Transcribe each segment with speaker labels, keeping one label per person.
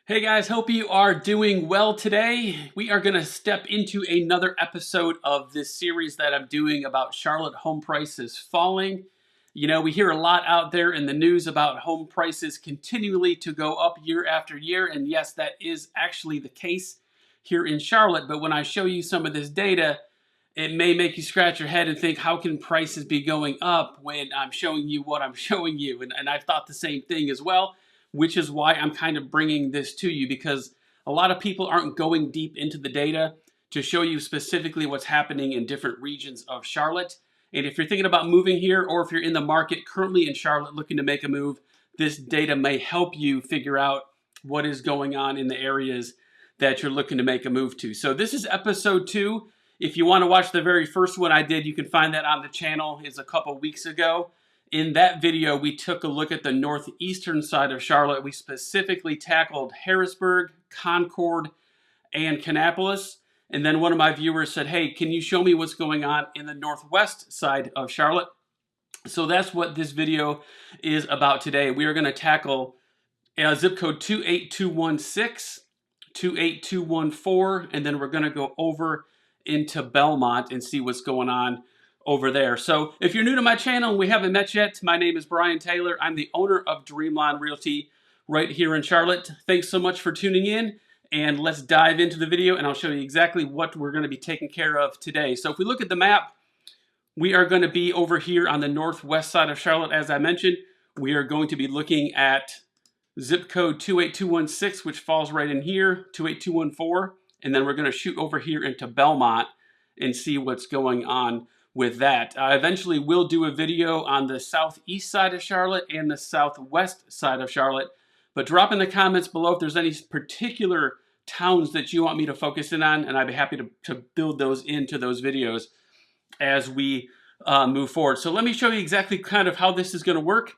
Speaker 1: Hey guys, hope you are doing well today. We are going to step into another episode of this series that I'm doing about Charlotte home prices falling. You know, we hear a lot out there in the news about home prices continually to go up year after year, and yes, that is actually the case here in Charlotte. But when I show you some of this data, it may make you scratch your head and think, how can prices be going up when I'm showing you what I'm showing you? And I've thought the same thing as well, which is why I'm kind of bringing this to you, because a lot of people aren't going deep into the data to show you specifically what's happening in different regions of Charlotte. And if you're thinking about moving here, or if you're in the market currently in Charlotte looking to make a move, this data may help you figure out what is going on in the areas that you're looking to make a move to. So this is episode 2. If you want to watch the very first one I did, you can find that on the channel. It's a couple weeks ago. In that video, we took a look at the northeastern side of Charlotte. We specifically tackled Harrisburg, Concord, and Kannapolis. And then one of my viewers said, hey, can you show me what's going on in the northwest side of Charlotte? So that's what this video is about today. We are going to tackle zip code 28216, 28214, and then we're going to go over into Belmont and see what's going on over there. So if you're new to my channel and we haven't met yet, my name is Brian Taylor. I'm the owner of Dreamline Realty right here in Charlotte. Thanks so much for tuning in, and let's dive into the video and I'll show you exactly what we're going to be taking care of today. So if we look at the map, we are going to be over here on the northwest side of Charlotte. As I mentioned, we are going to be looking at zip code 28216, which falls right in here, 28214. And then we're going to shoot over here into Belmont and see what's going on with that. I eventually will do a video on the southeast side of Charlotte and the southwest side of Charlotte. But drop in the comments below if there's any particular towns that you want me to focus in on, and I'd be happy to build those into those videos as we move forward. So let me show you exactly kind of how this is going to work.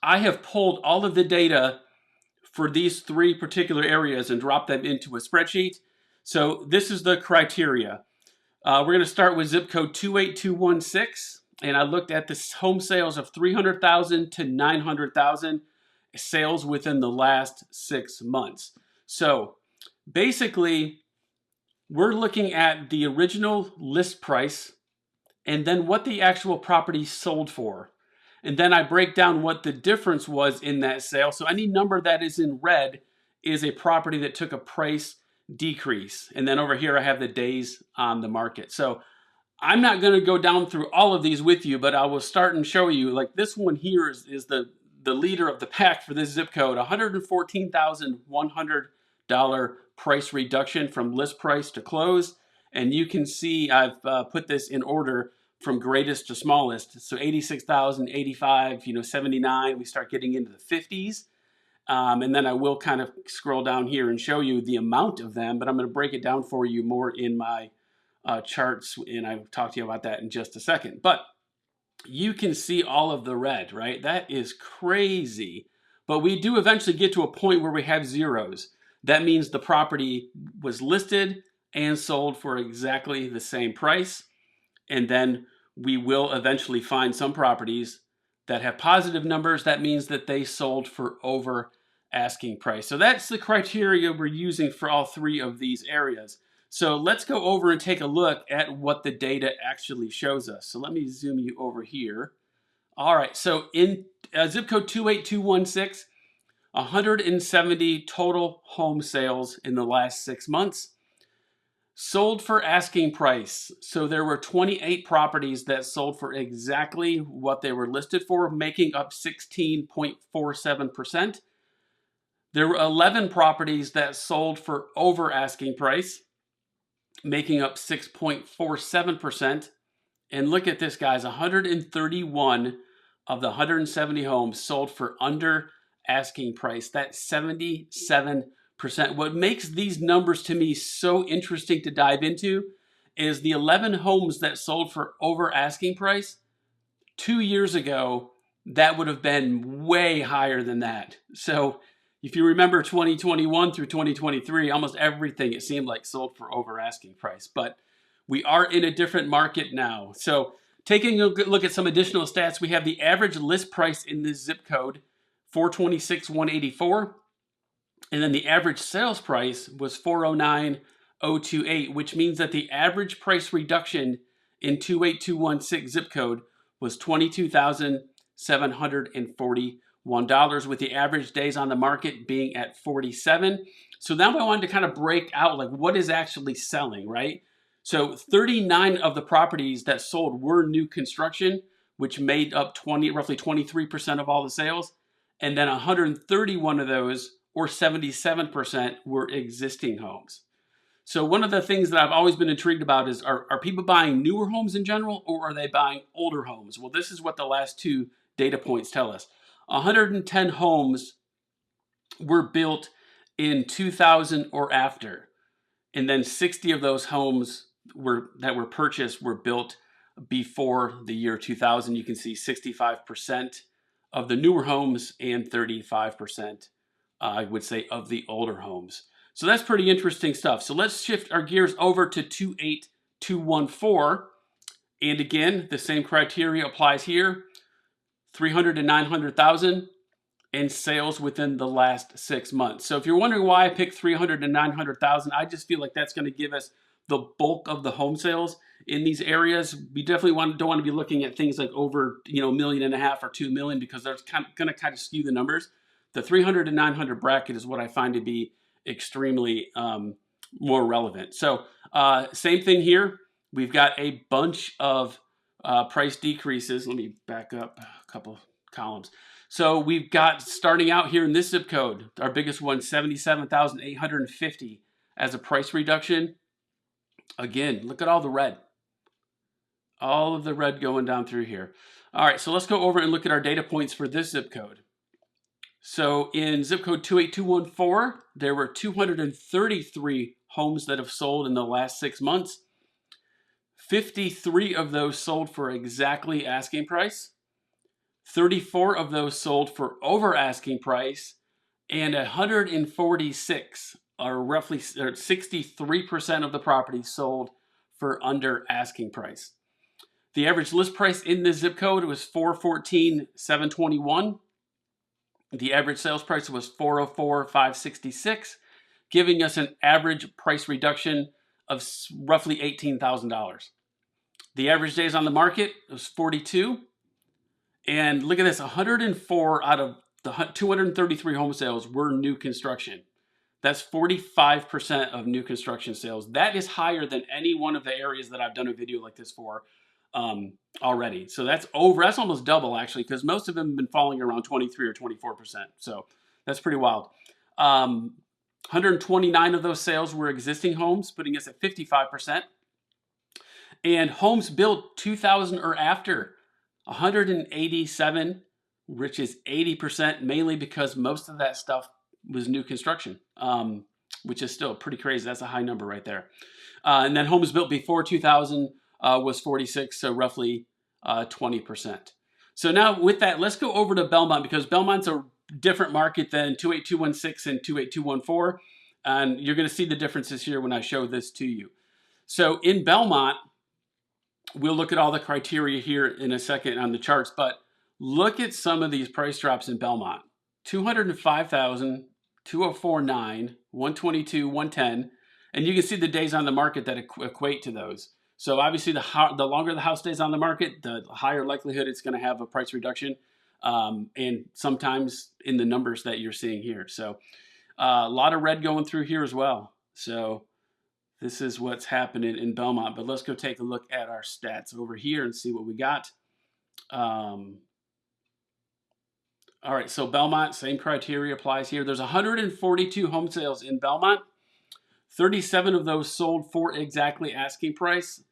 Speaker 1: I have pulled all of the data for these 3 particular areas and drop them into a spreadsheet. So this is the criteria. We're going to start with zip code 28216, and I looked at the home sales of 300,000 to 900,000 sales within the last 6 months. So basically, we're looking at the original list price and then what the actual property sold for. And then I break down what the difference was in that sale. So any number that is in red is a property that took a price decrease. And then over here I have the days on the market. So I'm not going to go down through all of these with you, but I will start and show you. Like this one here is the leader of the pack for this zip code, $114,100 price reduction from list price to close. And you can see I've put this in order from greatest to smallest. So 86,000, 85, 79, we start getting into the 50s. And then I will kind of scroll down here and show you the amount of them, but I'm going to break it down for you more in my charts, and I'll talk to you about that in just a second. But you can see all of the red, right? That is crazy. But we do eventually get to a point where we have zeros. That means the property was listed and sold for exactly the same price. And then we will eventually find some properties that have positive numbers. That means that they sold for over asking price. So that's the criteria we're using for all 3 of these areas. So let's go over and take a look at what the data actually shows us. So let me zoom you over here. All right, so in zip code 28216, 170 total home sales in the last 6 months. Sold for asking price. So there were 28 properties that sold for exactly what they were listed for, making up 16.47%. There were 11 properties that sold for over asking price, making up 6.47%. And look at this, guys, 131 of the 170 homes sold for under asking price. That's 77%. What makes these numbers to me so interesting to dive into is the 11 homes that sold for over asking price. 2 years ago, that would have been way higher than that. So if you remember 2021 through 2023, almost everything it seemed like sold for over asking price. But we are in a different market now. So taking a look at some additional stats, we have the average list price in this zip code, $426,184. And then the average sales price was 409,028, which means that the average price reduction in 28216 zip code was $22,741, with the average days on the market being at 47. So now I wanted to kind of break out like what is actually selling, right? So 39 of the properties that sold were new construction, which made up roughly 23% of all the sales. And then 131 of those, or 77%, were existing homes. So one of the things that I've always been intrigued about is, are people buying newer homes in general, or are they buying older homes? Well, this is what the last two data points tell us. 110 homes were built in 2000 or after. And then 60 of those homes that were purchased were built before the year 2000. You can see 65% of the newer homes and 35%, I would say, of the older homes. So that's pretty interesting stuff. So let's shift our gears over to 28214. And again, the same criteria applies here. 300 to 900,000 in sales within the last 6 months. So if you're wondering why I picked 300 to 900,000, I just feel like that's going to give us the bulk of the home sales in these areas. We definitely don't want to be looking at things like over, $1.5 million or 2 million, because that's going to kind of skew the numbers. The 300 to 900 bracket is what I find to be extremely more relevant. So same thing here. We've got a bunch of price decreases. Let me back up a couple columns. So we've got, starting out here in this zip code, our biggest one, 77,850 as a price reduction. Again, look at all the red. All of the red going down through here. All right, so let's go over and look at our data points for this zip code. So in zip code 28214, there were 233 homes that have sold in the last 6 months. 53 of those sold for exactly asking price. 34 of those sold for over asking price, and 146, or roughly 63% of the properties, sold for under asking price. The average list price in this zip code was $414,721. The average sales price was $404,566, giving us an average price reduction of roughly $18,000. The average days on the market was 42. And look at this, 104 out of the 233 home sales were new construction. That's 45% of new construction sales. That is higher than any one of the areas that I've done a video like this for already. So that's almost double, actually, because most of them have been falling around 23 or 24%. So that's pretty wild. 129 of those sales were existing homes, putting us at 55%. And homes built 2000 or after, 187, which is 80%, mainly because most of that stuff was new construction, which is still pretty crazy. That's a high number right there. And then homes built before 2000 was 46, so roughly 20%. So now with that, let's go over to Belmont, because Belmont's a different market than 28216 and 28214. And you're going to see the differences here when I show this to you. So in Belmont, we'll look at all the criteria here in a second on the charts, but look at some of these price drops in Belmont. 205,000, 204,900, 122, 110, and you can see the days on the market that equate to those. So obviously the longer the house stays on the market, the higher likelihood it's going to have a price reduction, and sometimes in the numbers that you're seeing here. So a lot of red going through here as well. So this is what's happening in Belmont, but let's go take a look at our stats over here and see what we got. All right, so Belmont, same criteria applies here. There's 142 home sales in Belmont. 37 of those sold for exactly asking price.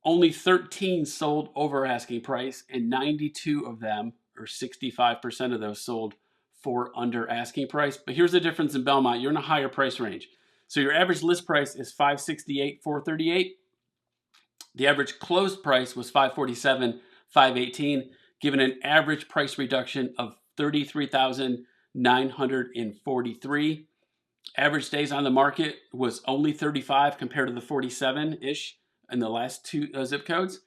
Speaker 1: Only 13 sold over asking price, and 92 of them, or 65% of those, sold for under asking price. But here's the difference in Belmont. You're in a higher price range. So your average list price is $568,438. The average closed price was $547,518, giving an average price reduction of $33,943. Average days on the market was only 35 compared to the 47-ish in the last two zip codes.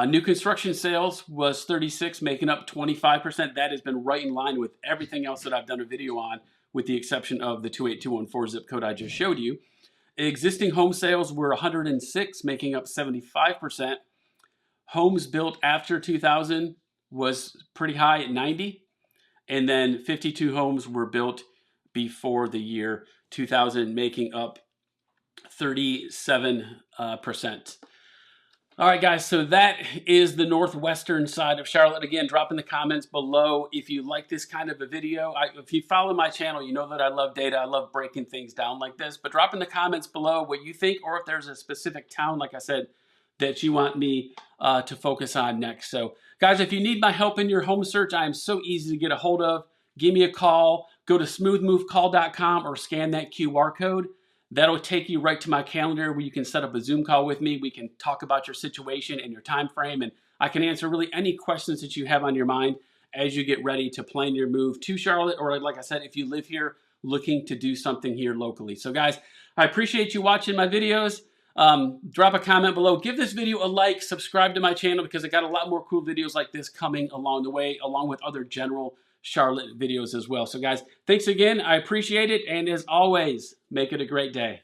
Speaker 1: New construction sales was 36, making up 25%. That has been right in line with everything else that I've done a video on, with the exception of the 28214 zip code I just showed you. Existing home sales were 106, making up 75%. Homes built after 2000 was pretty high at 90. And then 52 homes were built before the year 2000, making up 37%. All right, guys, so that is the northwestern side of Charlotte. Again, drop in the comments below if you like this kind of a video. If you follow my channel, you know that I love data. I love breaking things down like this. But drop in the comments below what you think, or if there's a specific town, like I said, that you want me to focus on next. So, guys, if you need my help in your home search, I am so easy to get a hold of. Give me a call. Go to smoothmovecall.com or scan that QR code. That'll take you right to my calendar where you can set up a Zoom call with me. We can talk about your situation and your time frame, and I can answer really any questions that you have on your mind as you get ready to plan your move to Charlotte, or like I said, if you live here looking to do something here locally. So guys, I appreciate you watching my videos. Drop a comment below. Give this video a like. Subscribe to my channel because I got a lot more cool videos like this coming along the way, along with other general Charlotte videos as well. So guys, thanks again. I appreciate it. And as always, make it a great day.